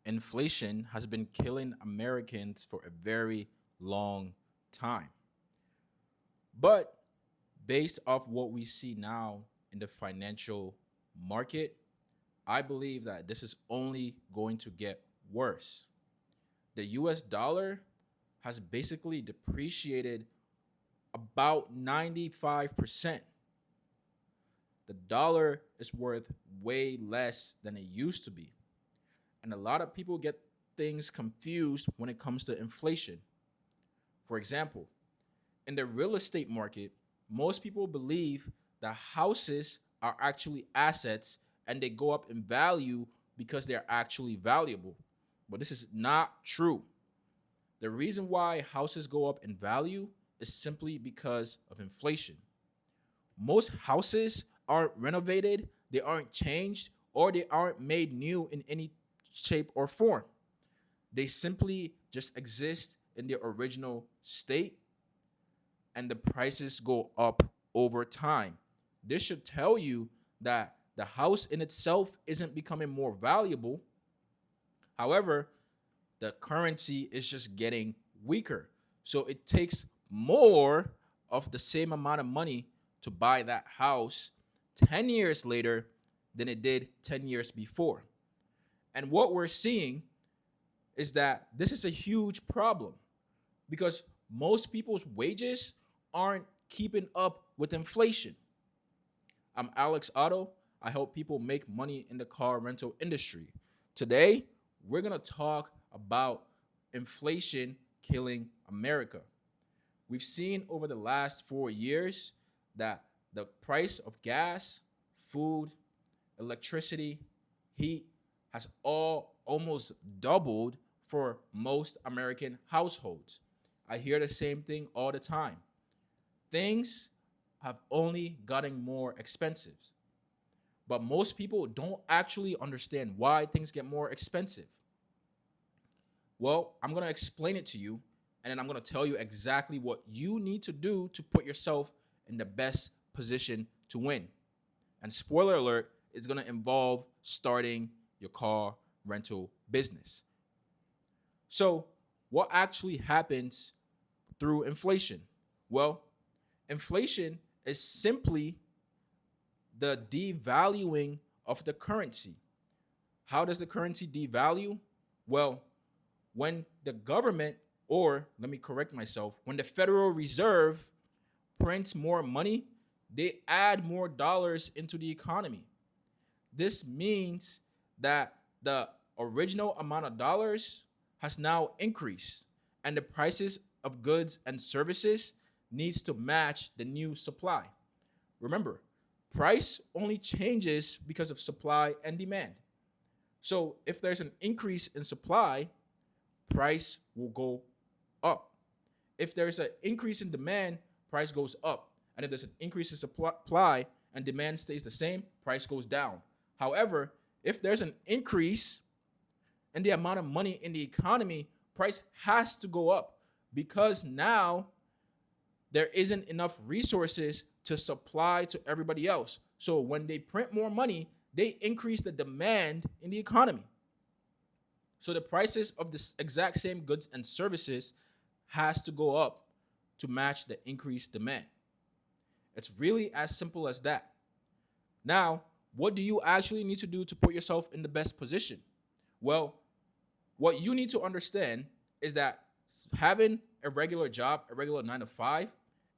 Inflation has been killing Americans for a very long time. But based off what we see now in the financial market, I believe that this is only going to get worse. The US dollar has basically depreciated about 95%. The dollar is worth way less than it used to be. And a lot of people get things confused when it comes to inflation. For example, in the real estate market, most people believe that houses are actually assets and they go up in value because they're actually valuable. But this is not true. The reason why houses go up in value is simply because of inflation. Most houses aren't renovated, they aren't changed, or they aren't made new in any shape or form. They simply just exist in their original state and the prices go up over time. This should tell you that the house in itself isn't becoming more valuable. However, the currency is just getting weaker. So it takes more of the same amount of money to buy that house 10 years later than it did 10 years before. And what we're seeing is that this is a huge problem because most people's wages aren't keeping up with inflation. I'm Alex Otto. I help people make money in the car rental industry. Today, we're going to talk about inflation killing America. We've seen over the last 4 years that the price of gas, food, electricity, heat has all almost doubled for most American households. I hear the same thing all the time. Things have only gotten more expensive. But most people don't actually understand why things get more expensive. Well, I'm going to explain it to you, and then I'm going to tell you exactly what you need to do to put yourself in the best position to win. And spoiler alert, it's going to involve starting your car rental business. So, what actually happens through inflation? Well, inflation is simply the devaluing of the currency. How does the currency devalue? Well, when the government, or let me correct myself, when the Federal Reserve prints more money, they add more dollars into the economy. This means that the original amount of dollars has now increased and the prices of goods and services needs to match the new supply. Remember, price only changes because of supply and demand. So if there's an increase in supply, price will go up. If there's an increase in demand, price goes up. And if there's an increase in supply and demand stays the same, price goes down. However, if there's an increase in the amount of money in the economy, price has to go up because now there isn't enough resources to supply to everybody else. So when they print more money, they increase the demand in the economy. So the prices of the exact same goods and services has to go up to match the increased demand. It's really as simple as that. Now, what do you actually need to do to put yourself in the best position? Well, what you need to understand is that having a regular job, a regular 9 to 5,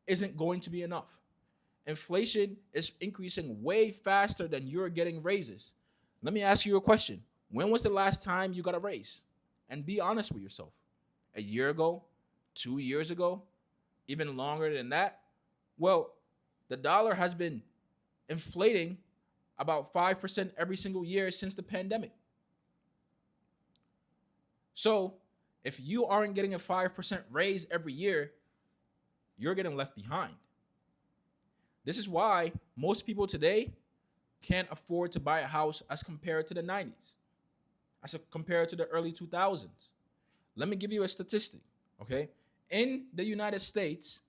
isn't going to be enough. Inflation is increasing way faster than you're getting raises. Let me ask you a question. When was the last time you got a raise? And be honest with yourself. A year ago? 2 years ago? Even longer than that? Well, the dollar has been inflating about 5% every single year since the pandemic. So if you aren't getting a 5% raise every year, you're getting left behind. This is why most people today can't afford to buy a house as compared to the 90s, as compared to the early 2000s. Let me give you a statistic, okay? In the United States,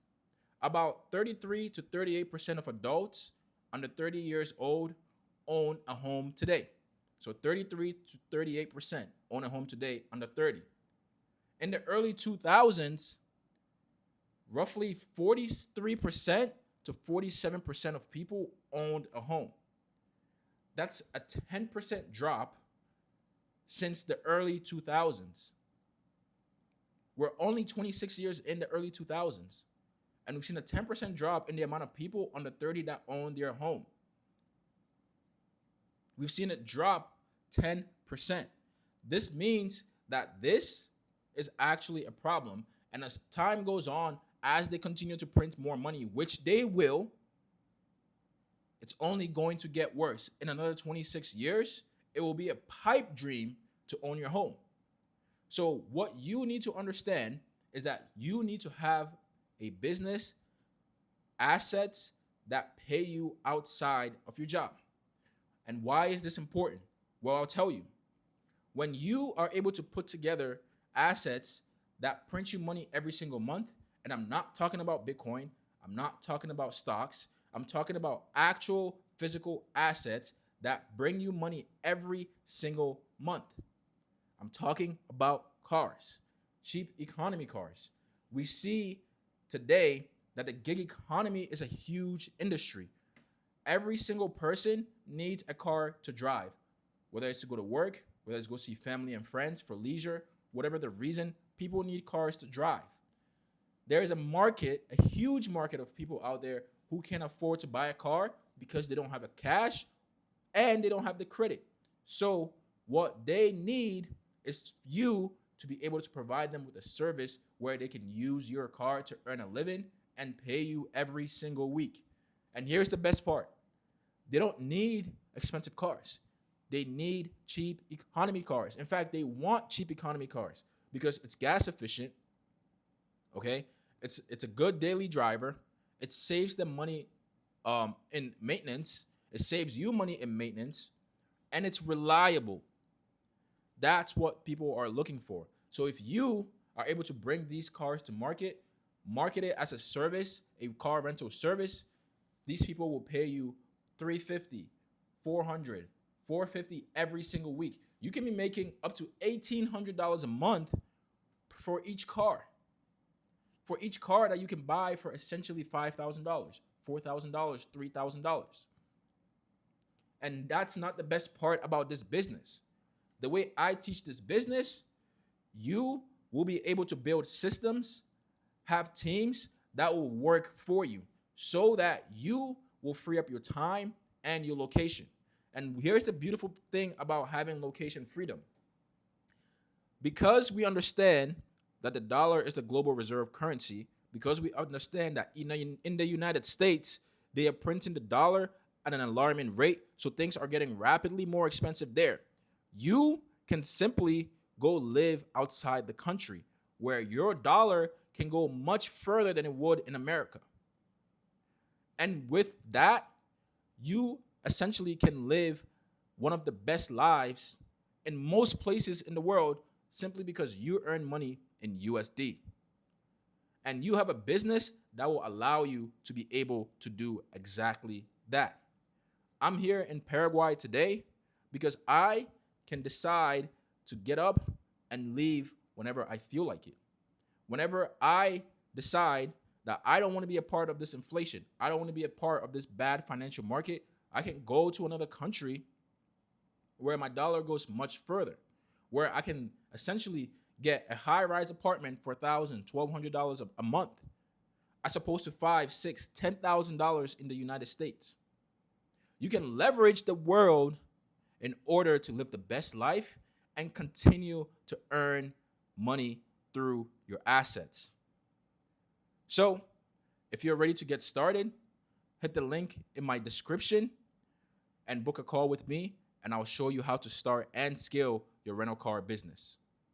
about 33 to 38% of adults under 30 years old own a home today. So 33 to 38% own a home today under 30. In the early 2000s, roughly 43% to 47% of people owned a home. That's a 10% drop since the early 2000s. We're only 26 years in the early 2000s, and we've seen a 10% drop in the amount of people under 30 that own their home. We've seen it drop 10%. This means that this is actually a problem. And as time goes on, as they continue to print more money, which they will, it's only going to get worse. In another 26 years, it will be a pipe dream to own your home. So what you need to understand is that you need to have a business, assets that pay you outside of your job. And why is this important? Well, I'll tell you. When you are able to put together assets that print you money every single month, and I'm not talking about Bitcoin, I'm not talking about stocks, I'm talking about actual physical assets that bring you money every single month. I'm talking about cars, cheap economy cars. We see today that the gig economy is a huge industry. Every single person needs a car to drive, whether it's to go to work, whether it's to go see family and friends for leisure, whatever the reason, people need cars to drive. There is a market, a huge market of people out there who can afford to buy a car because they don't have the cash and they don't have the credit. So what they need is you to be able to provide them with a service where they can use your car to earn a living and pay you every single week. And here's the best part. They don't need expensive cars. They need cheap economy cars. In fact, they want cheap economy cars because it's gas efficient. Okay? It's a good daily driver. It saves them money in maintenance. It saves you money in maintenance. And it's reliable. That's what people are looking for. So if you are able to bring these cars to market it as a service, a car rental service, these people will pay you $350, $400, $450 every single week. You can be making up to $1,800 a month for each car. For each car that you can buy for essentially $5,000, $4,000, $3,000. And that's not the best part about this business. The way I teach this business, you will be able to build systems, have teams that will work for you so that you will free up your time and your location. And here's the beautiful thing about having location freedom. Because we understand that the dollar is the global reserve currency, because we understand that in the United States, they are printing the dollar at an alarming rate, so things are getting rapidly more expensive there. You can simply go live outside the country where your dollar can go much further than it would in America. And with that, you essentially can live one of the best lives in most places in the world simply because you earn money in USD. And you have a business that will allow you to be able to do exactly that. I'm here in Paraguay today because I can decide to get up and leave whenever I feel like it. Whenever I decide that I don't want to be a part of this inflation, I don't want to be a part of this bad financial market, I can go to another country where my dollar goes much further, where I can essentially get a high-rise apartment for $1,000, $1,200 a month, as opposed to $5,000, $6,000, $10,000 in the United States. You can leverage the world in order to live the best life and continue to earn money through your assets. So, if you're ready to get started, hit the link in my description and book a call with me, and I'll show you how to start and scale your rental car business.